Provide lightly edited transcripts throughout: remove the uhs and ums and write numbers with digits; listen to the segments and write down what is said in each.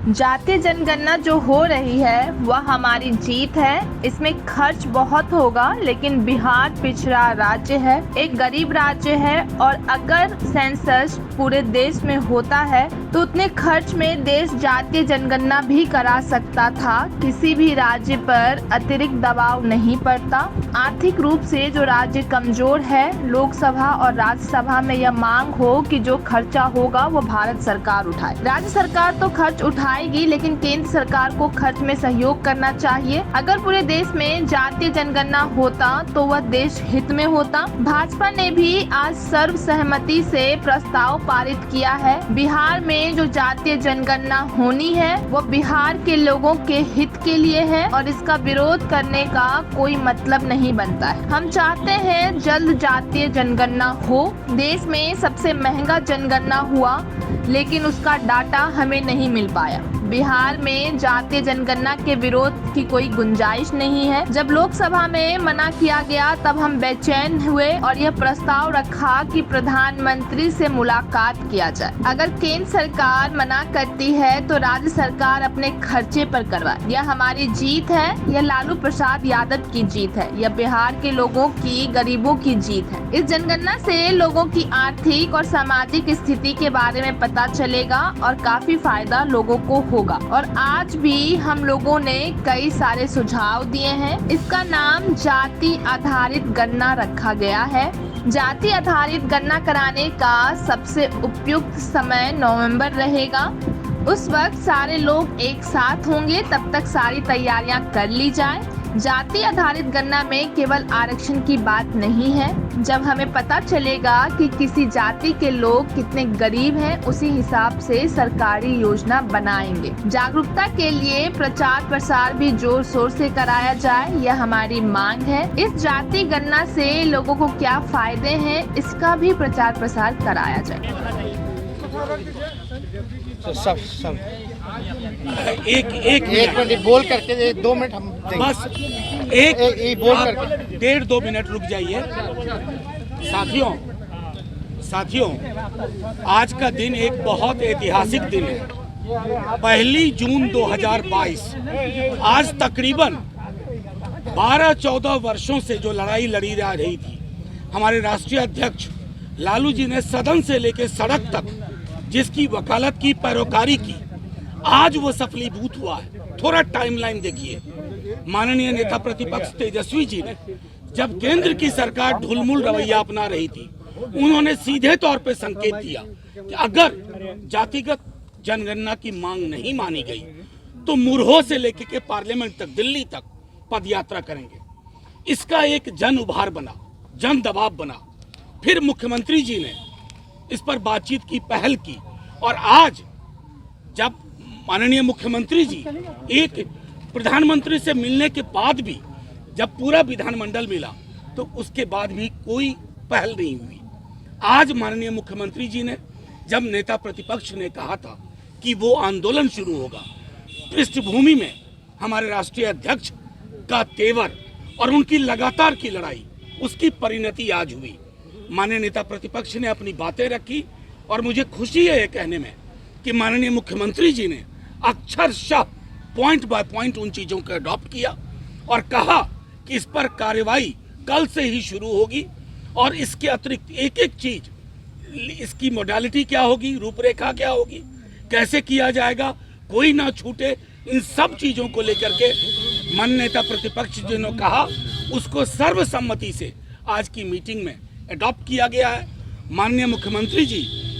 जातीय जनगणना जो हो रही है वह हमारी जीत है। इसमें खर्च बहुत होगा, लेकिन बिहार पिछड़ा राज्य है, एक गरीब राज्य है, और अगर सेंसस पूरे देश में होता है तो उतने खर्च में देश जातीय जनगणना भी करा सकता था। किसी भी राज्य पर अतिरिक्त दबाव नहीं पड़ता। आर्थिक रूप से जो राज्य कमजोर है, लोकसभा और राज्यसभा में यह मांग हो कि जो खर्चा होगा वो भारत सरकार उठाए। राज्य सरकार तो खर्च उठाएगी, लेकिन केंद्र सरकार को खर्च में सहयोग करना चाहिए। अगर पूरे देश में जातीय जनगणना होता तो वह देश हित में होता। भाजपा ने भी आज सर्वसहमति से प्रस्ताव पारित किया है। बिहार में जो जातीय जनगणना होनी है वो बिहार के लोगों के हित के लिए है, और इसका विरोध करने का कोई मतलब नहीं बनता है। हम चाहते हैं जल्द जातीय जनगणना हो। देश में सबसे महंगा जनगणना हुआ, लेकिन उसका डाटा हमें नहीं मिल पाया। बिहार में जातीय जनगणना के विरोध की कोई गुंजाइश नहीं है। जब लोकसभा में मना किया गया तब हम बेचैन हुए और यह प्रस्ताव रखा कि प्रधानमंत्री से मुलाकात किया जाए। अगर केंद्र सरकार मना करती है तो राज्य सरकार अपने खर्चे पर करवाए। यह हमारी जीत है, यह लालू प्रसाद यादव की जीत है, यह बिहार के लोगों की, गरीबों की जीत है। इस जनगणना से लोगों की आर्थिक और सामाजिक स्थिति के बारे में पता चलेगा और काफी फायदा लोगों को होगा। और आज भी हम लोगों ने कई सारे सुझाव दिए हैं। इसका नाम जाति आधारित गणना रखा गया है। जाति आधारित गणना कराने का सबसे उपयुक्त समय नवंबर रहेगा। उस वक्त सारे लोग एक साथ होंगे, तब तक सारी तैयारियां कर ली जाए। जाति आधारित गणना में केवल आरक्षण की बात नहीं है। जब हमें पता चलेगा कि किसी जाति के लोग कितने गरीब हैं, उसी हिसाब से सरकारी योजना बनाएंगे। जागरूकता के लिए प्रचार प्रसार भी जोर शोर से कराया जाए, यह हमारी मांग है। इस जाति गणना से लोगों को क्या फायदे हैं, इसका भी प्रचार प्रसार कराया जाए। तो सब एक मिनट बोल करके 2 मिनट हम बस एक बोल करके 1.5-2 मिनट रुक जाइए। साथियों, आज का दिन एक बहुत ऐतिहासिक दिन है। 1 जून 2022। आज तकरीबन 12-14 वर्षों से जो लड़ाई लड़ी जा रही थी, हमारे राष्ट्रीय अध्यक्ष लालू जी ने सदन से लेकर सड़क तक जिसकी वकालत की, पैरोकारी की, आज वो सफलीभूत हुआ है। थोड़ा टाइमलाइन देखिए। माननीय नेता प्रतिपक्ष तेजस्वी जी ने जब केंद्र की सरकार ढुलमुल रवैया अपना रही थी, उन्होंने सीधे तौर पे संकेत दिया कि अगर जातिगत जनगणना की मांग नहीं मानी गई तो मुरहो से लेकर के पार्लियामेंट तक, दिल्ली तक पदयात्रा करेंगे। इसका एक जन उभार बना, जन दबाव बना। फिर मुख्यमंत्री जी ने इस पर बातचीत की, पहल की, और आज जब माननीय मुख्यमंत्री जी एक प्रधानमंत्री से मिलने के बाद भी जब पूरा विधानमंडल मिला तो उसके बाद भी कोई पहल नहीं हुई। आज माननीय मुख्यमंत्री जी ने, जब नेता प्रतिपक्ष ने कहा था कि वो आंदोलन शुरू होगा, पृष्ठभूमि में हमारे राष्ट्रीय अध्यक्ष का तेवर और उनकी लगातार की लड़ाई, उसकी परिणति आज हुई। माननीय नेता प्रतिपक्ष ने अपनी बातें रखी और मुझे खुशी है ये कहने में कि माननीय मुख्यमंत्री जी ने अक्षरशः पॉइंट बाय पॉइंट उन चीज़ों को अडॉप्ट किया और कहा कि इस पर कार्रवाई कल से ही शुरू होगी, और इसके अतिरिक्त एक एक चीज, इसकी मोडालिटी क्या होगी, रूपरेखा क्या होगी, कैसे किया जाएगा, कोई ना छूटे, इन सब चीज़ों को लेकर के माननीय नेता प्रतिपक्ष जी ने कहा, उसको सर्वसम्मति से आज की मीटिंग में अडॉप्ट किया गया है। माननीय मुख्यमंत्री जी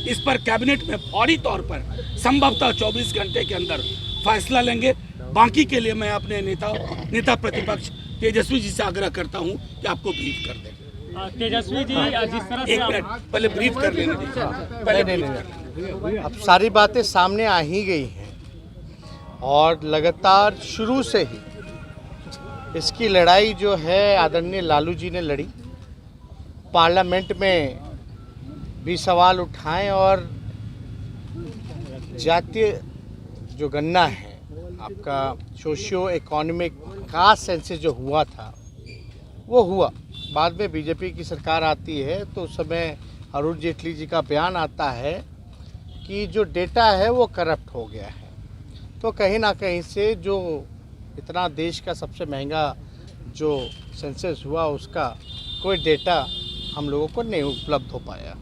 इस पर कैबिनेट में फौरी तौर पर संभवतः 24 घंटे के अंदर फैसला लेंगे। बाकी के लिए मैं अपने नेता प्रतिपक्ष तेजस्वी जी से आग्रह करता हूं कि आपको ब्रीफ कर दें। तेजस्वी जी, जिस तरह से एक मिनट पहले ब्रीफ कर लेने दीजिए। पहले ब्रीफ कर लें। अब सारी बातें सामने आ ही गई हैं और लगातार शुरू से ही इसकी लड़ाई जो है आदरणीय लालू जी ने लड़ी। पार्लियामेंट में भी सवाल उठाएं और जातीय जो गणना है, आपका सोशियो इकोनॉमिक कास्ट सेंसस जो हुआ था वो हुआ। बाद में बीजेपी की सरकार आती है तो उस समय अरुण जेटली जी का बयान आता है कि जो डेटा है वो करप्ट हो गया है। तो कहीं ना कहीं से जो इतना देश का सबसे महंगा जो सेंसस हुआ उसका कोई डेटा हम लोगों को नहीं उपलब्ध हो पाया।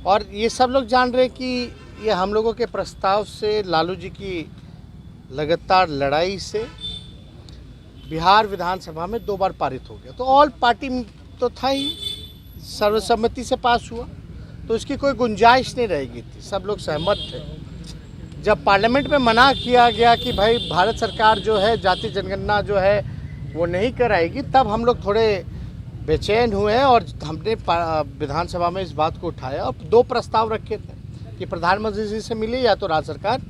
और ये सब लोग जान रहे हैं कि ये हम लोगों के प्रस्ताव से, लालू जी की लगातार लड़ाई से बिहार विधानसभा में 2 बार पारित हो गया। तो ऑल पार्टी तो था ही, सर्वसम्मति से पास हुआ, तो इसकी कोई गुंजाइश नहीं रहेगी थी, सब लोग सहमत थे। जब पार्लियामेंट में मना किया गया कि भाई भारत सरकार जो है जाति जनगणना जो है वो नहीं कराएगी, तब हम लोग थोड़े बेचैन हुए और हमने विधानसभा में इस बात को उठाया और 2 प्रस्ताव रखे थे कि प्रधानमंत्री जी से मिले या तो राज्य सरकार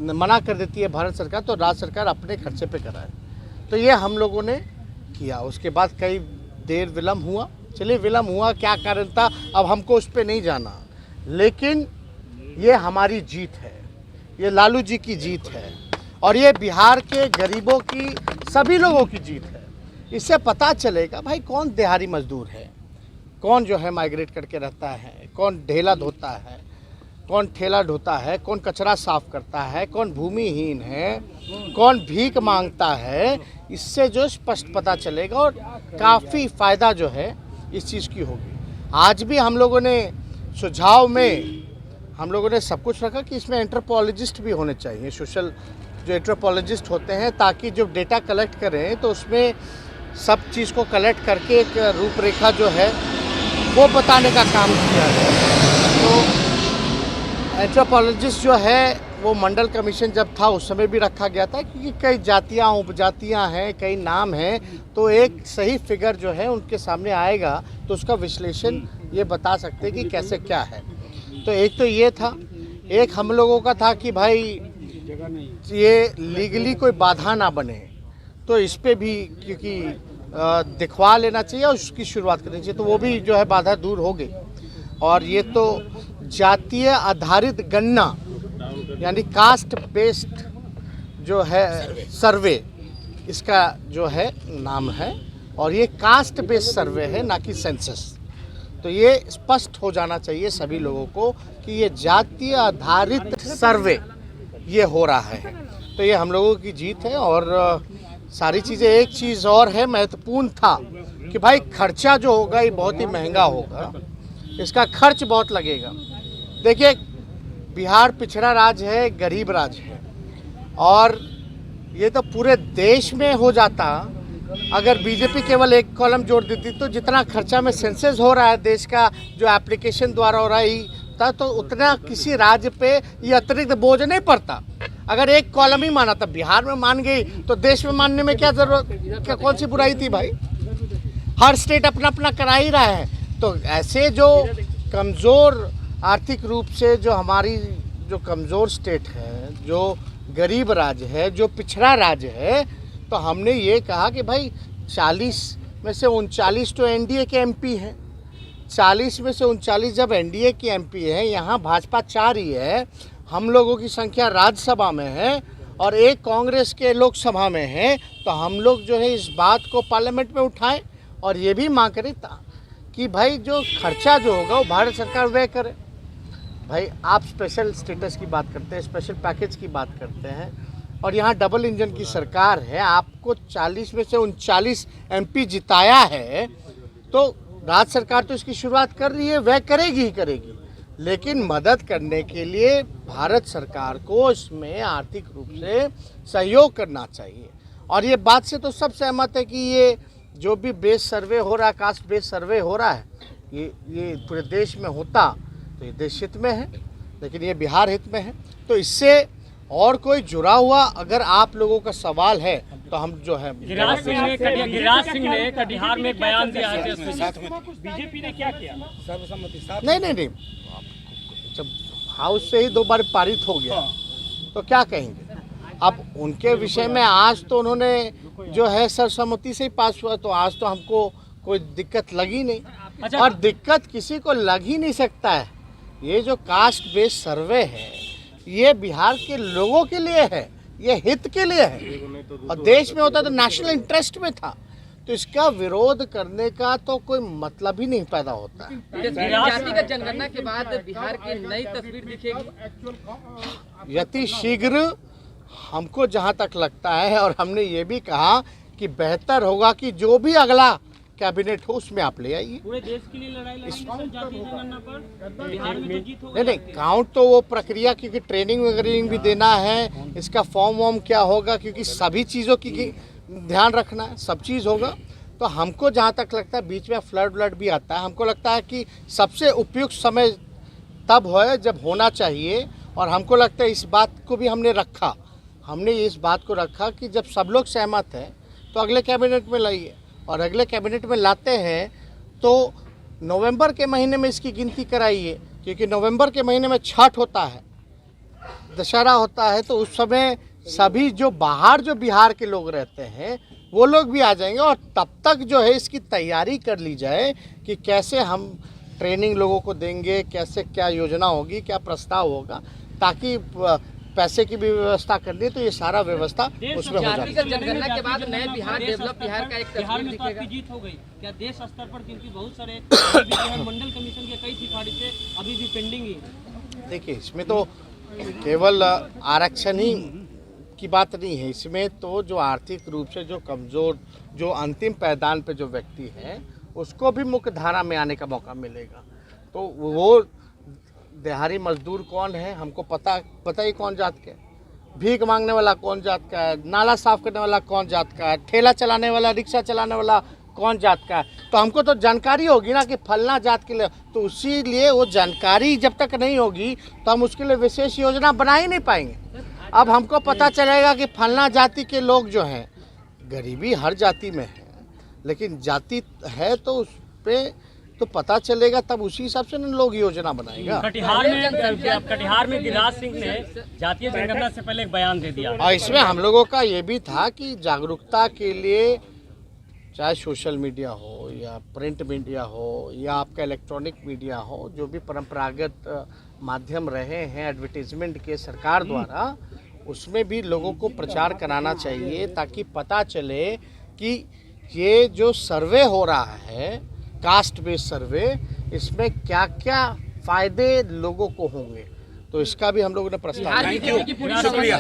मना कर देती है भारत सरकार, तो राज्य सरकार अपने खर्चे पे कराए। तो ये हम लोगों ने किया। उसके बाद कई देर विलम्ब हुआ, चलिए विलम्ब हुआ, क्या कारण था अब हमको उस पर नहीं जाना, लेकिन ये हमारी जीत है, ये लालू जी की जीत है और ये बिहार के गरीबों की, सभी लोगों की जीत है। इससे पता चलेगा भाई कौन दिहाड़ी मजदूर है, कौन जो है माइग्रेट करके रहता है, कौन ढेला धोता है, कौन ठेला ढोता है, कौन कचरा साफ करता है, कौन भूमिहीन है, कौन भीख मांगता है। इससे जो स्पष्ट पता चलेगा और काफ़ी फ़ायदा जो है इस चीज़ की होगी। आज भी हम लोगों ने सुझाव में हम लोगों ने सब कुछ रखा कि इसमें एंथ्रोपोलॉजिस्ट भी होने चाहिए, सोशल जो एंथ्रोपोलॉजिस्ट होते हैं, ताकि जब डेटा कलेक्ट करें तो उसमें सब चीज़ को कलेक्ट करके एक रूपरेखा जो है वो बताने का काम किया जाए। तो एंथ्रोपोलॉजिस्ट जो है वो मंडल कमीशन जब था उस समय भी रखा गया था, क्योंकि कई जातियाँ उपजातियाँ हैं, कई नाम हैं, तो एक सही फिगर जो है उनके सामने आएगा तो उसका विश्लेषण ये बता सकते हैं कि कैसे क्या है। तो एक तो ये था, एक हम लोगों का था कि भाई ये लीगली कोई बाधा ना बने, तो इस पे भी क्योंकि दिखवा लेना चाहिए और उसकी शुरुआत करनी चाहिए, तो वो भी जो है बाधा दूर हो गई। और ये तो जातीय आधारित गणना यानी कास्ट बेस्ड जो है सर्वे, इसका जो है नाम है, और ये कास्ट बेस्ड सर्वे है ना कि सेंसस। तो ये स्पष्ट हो जाना चाहिए सभी लोगों को कि ये जातीय आधारित सर्वे ये हो रहा है। तो ये हम लोगों की जीत है। और सारी चीज़ें, एक चीज़ और है महत्वपूर्ण था कि भाई खर्चा जो होगा ये बहुत ही महंगा होगा, इसका खर्च बहुत लगेगा। देखिए बिहार पिछड़ा राज्य है, गरीब राज्य है, और ये तो पूरे देश में हो जाता अगर बीजेपी केवल एक कॉलम जोड़ देती, तो जितना खर्चा में सेंसस हो रहा है देश का जो एप्लीकेशन द्वारा हो रहा है, तो उतना किसी राज्य पे ये अतिरिक्त बोझ नहीं पड़ता। अगर एक कॉलम ही माना था, बिहार में मान गई तो देश में मानने में क्या जरूरत, क्या कौन सी बुराई थी भाई? हर स्टेट अपना अपना करा ही रहा है। तो ऐसे जो कमज़ोर आर्थिक रूप से जो हमारी जो कमज़ोर स्टेट है, जो गरीब राज्य है, जो पिछड़ा राज्य है, तो हमने ये कहा कि भाई 40 में से 39 तो एनडीए के एमपी हैं, 40 में से 39 जब एनडीए की एमपी है, यहाँ भाजपा 4 ही है, हम लोगों की संख्या राज्यसभा में है और एक कांग्रेस के लोकसभा में है, तो हम लोग जो है इस बात को पार्लियामेंट में उठाएं और ये भी मांग करें कि भाई जो खर्चा जो होगा वो भारत सरकार व्यय करे। भाई आप स्पेशल स्टेटस की बात करते हैं, स्पेशल पैकेज की बात करते हैं, और यहाँ डबल इंजन की सरकार है, आपको 40 में से 39 एमपी जिताया है, तो राज्य सरकार तो इसकी शुरुआत कर रही है, वह करेगी ही करेगी, लेकिन मदद करने के लिए भारत सरकार को इसमें आर्थिक रूप से सहयोग करना चाहिए। और ये बात से तो सब सहमत है कि ये जो भी बेस सर्वे हो रहा है, कास्ट बेस सर्वे हो रहा है, ये पूरे देश में होता तो ये देश हित में है, लेकिन ये बिहार हित में है। तो इससे और कोई जुड़ा हुआ अगर आप लोगों का सवाल है तो हम जो है गिरिराज सिंह ने कटिहार में एक बयान दिया है, बीजेपी ने क्या किया? सर्वसम्मति नहीं, जब हाउस से ही 2 बार पारित हो गया तो क्या कहेंगे। अब उनके विषय में आज तो उन्होंने जो है सर्वसम्मति से ही पास हुआ, तो आज तो हमको कोई दिक्कत लगी नहीं। अच्छा। और दिक्कत किसी को लग ही नहीं सकता है। ये जो कास्ट बेस्ड सर्वे है ये बिहार के लोगों के लिए है, ये हित के लिए है, और देश में होता तो नेशनल इंटरेस्ट में था, तो इसका विरोध करने का तो कोई मतलब ही नहीं पैदा होता है। जातिगत जनगणना के बाद बिहार की नई तस्वीर दिखेगी। यति शीघ्र हमको जहाँ तक लगता है, और हमने ये भी कहा कि बेहतर होगा कि जो भी अगला कैबिनेट हो उसमें आप ले आइए। पूरे देश के लिए लड़ाई लड़ेंगे सर जातीय जनगणना पर? बिहार में तो जीत हो नहीं, काउंट तो वो प्रक्रिया, क्योंकि ट्रेनिंग वगैरह भी देना है, इसका फॉर्म वॉर्म क्या होगा, क्योंकि सभी चीज़ों की ध्यान रखना है, सब चीज़ होगा। तो हमको जहाँ तक लगता है बीच में फ्लड भी आता है, हमको लगता है कि सबसे उपयुक्त समय तब है जब होना चाहिए। और हमको लगता है इस बात को भी हमने इस बात को रखा कि जब सब लोग सहमत हैं तो अगले कैबिनेट में लाइए, और अगले कैबिनेट में लाते हैं तो नवंबर के महीने में इसकी गिनती कराइए, क्योंकि नवंबर के महीने में छठ होता है, दशहरा होता है, तो उस समय सभी जो बिहार के लोग रहते हैं वो लोग भी आ जाएंगे। और तब तक जो है इसकी तैयारी कर ली जाए कि कैसे हम ट्रेनिंग लोगों को देंगे, कैसे क्या योजना होगी, क्या प्रस्ताव होगा, ताकि पैसे की भी व्यवस्था करनी है तो ये सारा व्यवस्था उसमें हो जाए। जनगणना के बाद नए बिहार डेवलप बिहार का एक बिहार में तो आपकी जीत हो गई क्या देश स्तर पर? क्योंकि बहुत सारे मंडल कमीशन के कई सिफारिशें अभी भी पेंडिंग ही है। देखिए, इसमें तो केवल आरक्षण ही की बात नहीं है, इसमें तो जो आर्थिक रूप से जो कमज़ोर, जो अंतिम पायदान पे जो व्यक्ति है उसको भी मुख्य धारा में आने का मौका मिलेगा। तो वो दिहाड़ी मजदूर कौन है हमको पता ही कौन जात का है, भीख मांगने वाला कौन जात का है, नाला साफ करने वाला कौन जात का है, ठेला चलाने वाला, रिक्शा चलाने वाला कौन जात का है। तो हमको तो जानकारी होगी ना कि फलना जात के लिए, तो उसी लिए वो जानकारी जब तक नहीं होगी तो हम उसके लिए विशेष योजना बना ही नहीं पाएंगे। अब हमको पता चलेगा कि फलना जाति के लोग जो हैं, गरीबी हर जाति में है, लेकिन जाति है तो उस पर तो पता चलेगा, तब उसी हिसाब से लोग योजना बनाएगा। कटिहार में गिरिराज सिंह ने जातीय जनगणना से पहले एक बयान दे दिया, और इसमें हम लोगों का ये भी था कि जागरूकता के लिए चाहे सोशल मीडिया हो या प्रिंट मीडिया हो या आपका इलेक्ट्रॉनिक मीडिया हो, जो भी परंपरागत माध्यम रहे हैं एडवर्टीजमेंट के सरकार द्वारा, उसमें भी लोगों को प्रचार कराना चाहिए ताकि पता चले कि ये जो सर्वे हो रहा है, कास्ट बेस्ड सर्वे, इसमें क्या क्या फ़ायदे लोगों को होंगे। तो इसका भी हम लोगों ने प्रस्ताव थैंक यू, शुक्रिया।